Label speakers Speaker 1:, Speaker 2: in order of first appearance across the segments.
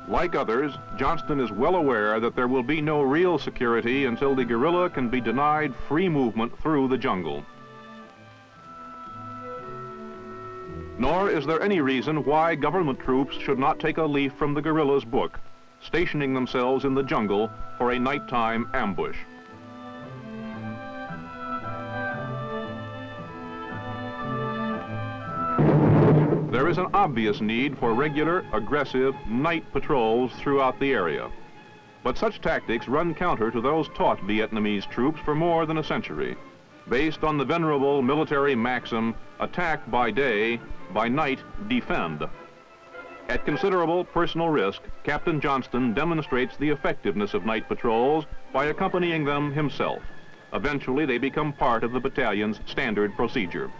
Speaker 1: Like others, Johnston is well aware that there will be no real security until the guerrilla can be denied free movement through the jungle. Nor is there any reason why government troops should not take a leaf from the guerrilla's book, stationing themselves in the jungle for a nighttime ambush. There is an obvious need for regular, aggressive, night patrols throughout the area. But such tactics run counter to those taught Vietnamese troops for more than a century, based on the venerable military maxim, attack by day, by night defend. At considerable personal risk, Captain Johnston demonstrates the effectiveness of night patrols by accompanying them himself. Eventually, they become part of the battalion's standard procedure.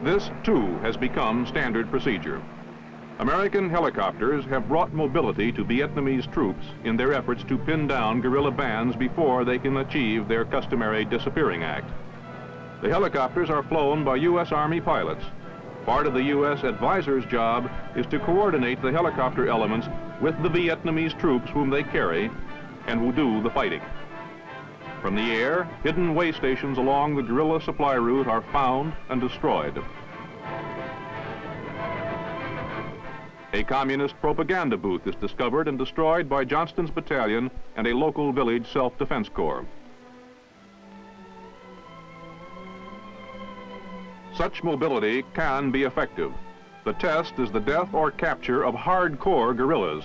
Speaker 1: This, too, has become standard procedure. American helicopters have brought mobility to Vietnamese troops in their efforts to pin down guerrilla bands before they can achieve their customary disappearing act. The helicopters are flown by U.S. Army pilots. Part of the U.S. advisor's job is to coordinate the helicopter elements with the Vietnamese troops whom they carry and who do the fighting. From the air, hidden way stations along the guerrilla supply route are found and destroyed. A communist propaganda booth is discovered and destroyed by Johnston's battalion and a local village self-defense corps. Such mobility can be effective. The test is the death or capture of hardcore guerrillas.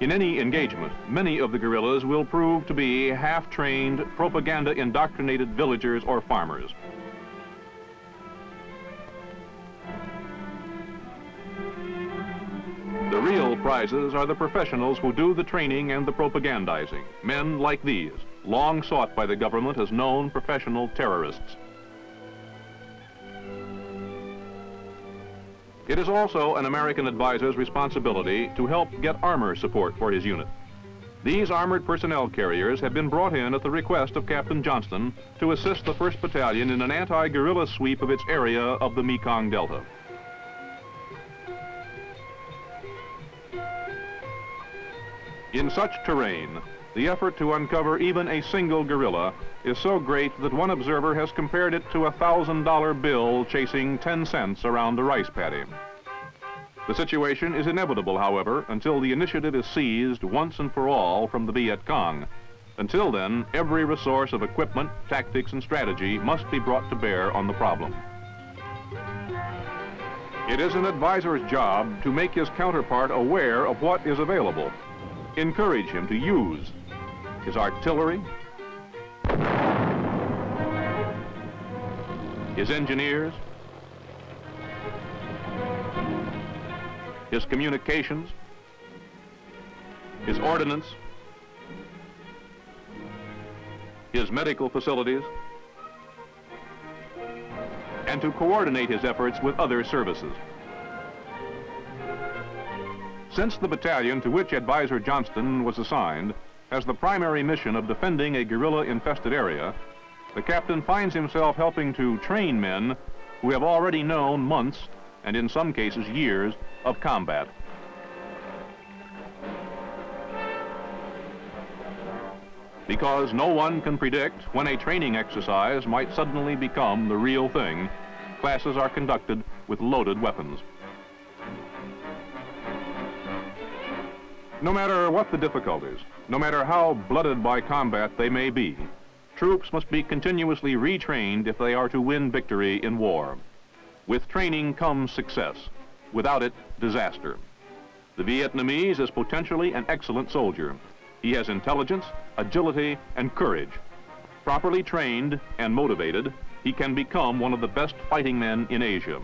Speaker 1: In any engagement, many of the guerrillas will prove to be half-trained, propaganda-indoctrinated villagers or farmers. The real prizes are the professionals who do the training and the propagandizing. Men like these, long sought by the government as known professional terrorists. It is also an American advisor's responsibility to help get armor support for his unit. These armored personnel carriers have been brought in at the request of Captain Johnston to assist the 1st Battalion in an anti-guerrilla sweep of its area of the Mekong Delta. In such terrain, the effort to uncover even a single guerrilla is so great that one observer has compared it to a $1,000 bill chasing 10 cents around a rice paddy. The situation is inevitable, however, until the initiative is seized once and for all from the Viet Cong. Until then, every resource of equipment, tactics, and strategy must be brought to bear on the problem. It is an advisor's job to make his counterpart aware of what is available. Encourage him to use his artillery, his engineers, his communications, his ordnance, his medical facilities, and to coordinate his efforts with other services. Since the battalion to which Advisor Johnston was assigned has the primary mission of defending a guerrilla-infested area, the captain finds himself helping to train men who have already known months, and in some cases years, of combat. Because no one can predict when a training exercise might suddenly become the real thing, classes are conducted with loaded weapons. No matter what the difficulties, no matter how blooded by combat they may be, troops must be continuously retrained if they are to win victory in war. With training comes success. Without it, disaster. The Vietnamese is potentially an excellent soldier. He has intelligence, agility, and courage. Properly trained and motivated, he can become one of the best fighting men in Asia.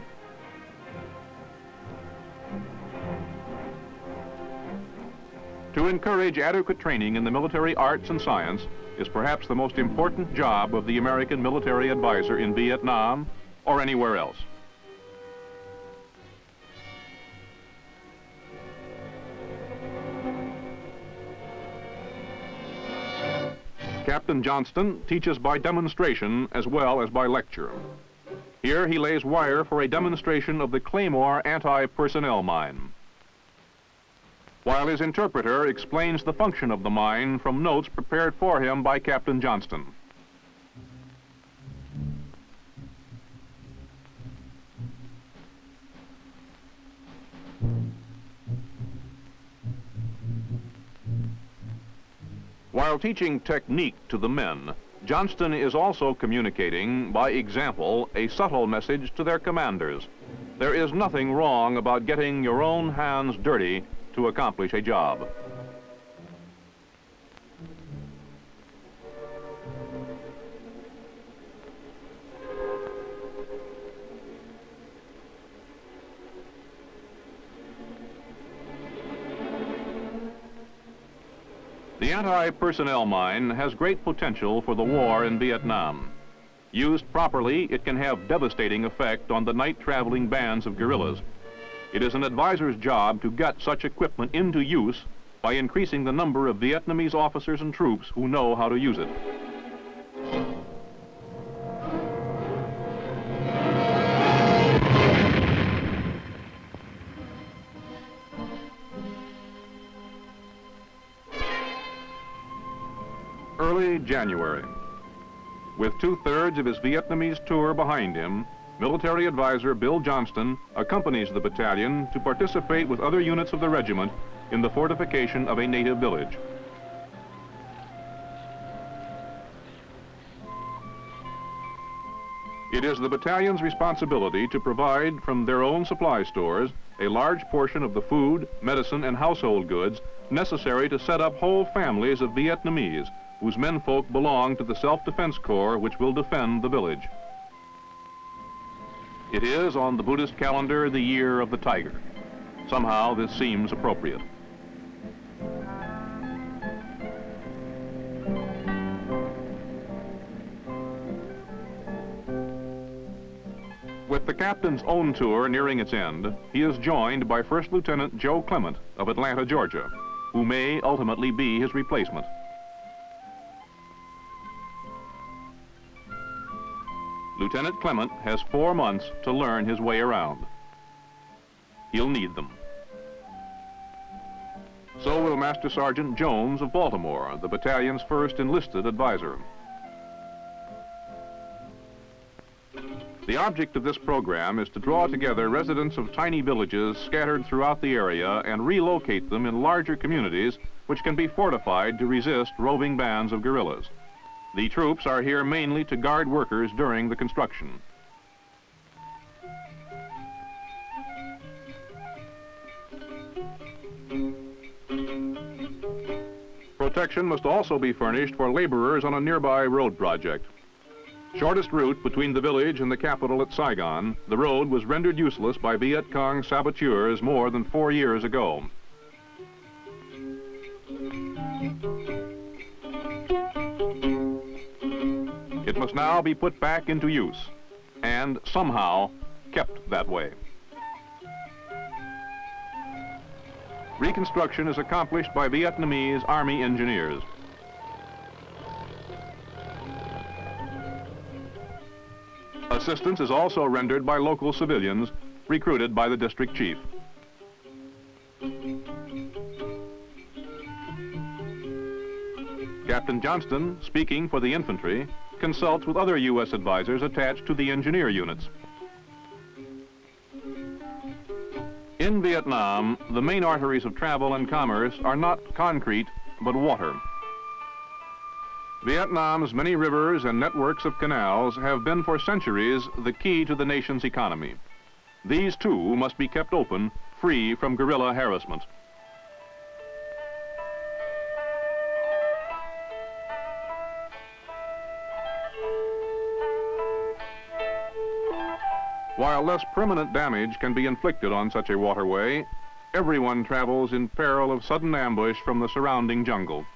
Speaker 1: To encourage adequate training in the military arts and science is perhaps the most important job of the American military advisor in Vietnam or anywhere else. Captain Johnston teaches by demonstration as well as by lecture. Here he lays wire for a demonstration of the Claymore anti-personnel mine, while his interpreter explains the function of the mine from notes prepared for him by Captain Johnston. While teaching technique to the men, Johnston is also communicating, by example, a subtle message to their commanders. There is nothing wrong about getting your own hands dirty to accomplish a job. The anti-personnel mine has great potential for the war in Vietnam. Used properly, it can have devastating effect on the night-traveling bands of guerrillas. It is an advisor's job to get such equipment into use by increasing the number of Vietnamese officers and troops who know how to use it. Early January. With 2/3 of his Vietnamese tour behind him, military advisor Bill Johnston accompanies the battalion to participate with other units of the regiment in the fortification of a native village. It is the battalion's responsibility to provide from their own supply stores a large portion of the food, medicine, and household goods necessary to set up whole families of Vietnamese whose menfolk belong to the Self-Defense Corps which will defend the village. It is, on the Buddhist calendar, the year of the tiger. Somehow this seems appropriate. With the captain's own tour nearing its end, he is joined by First Lieutenant Joe Clement of Atlanta, Georgia, who may ultimately be his replacement. Lieutenant Clement has 4 months to learn his way around. He'll need them. So will Master Sergeant Jones of Baltimore, the battalion's first enlisted advisor. The object of this program is to draw together residents of tiny villages scattered throughout the area and relocate them in larger communities which can be fortified to resist roving bands of guerrillas. The troops are here mainly to guard workers during the construction. Protection must also be furnished for laborers on a nearby road project. Shortest route between the village and the capital at Saigon, the road was rendered useless by Viet Cong saboteurs more than 4 years ago. It must now be put back into use, and somehow kept that way. Reconstruction is accomplished by Vietnamese Army engineers. Assistance is also rendered by local civilians recruited by the district chief. Captain Johnston, speaking for the infantry, consults with other U.S. advisors attached to the engineer units. In Vietnam, the main arteries of travel and commerce are not concrete, but water. Vietnam's many rivers and networks of canals have been for centuries the key to the nation's economy. These too must be kept open, free from guerrilla harassment. While less permanent damage can be inflicted on such a waterway, everyone travels in peril of sudden ambush from the surrounding jungle.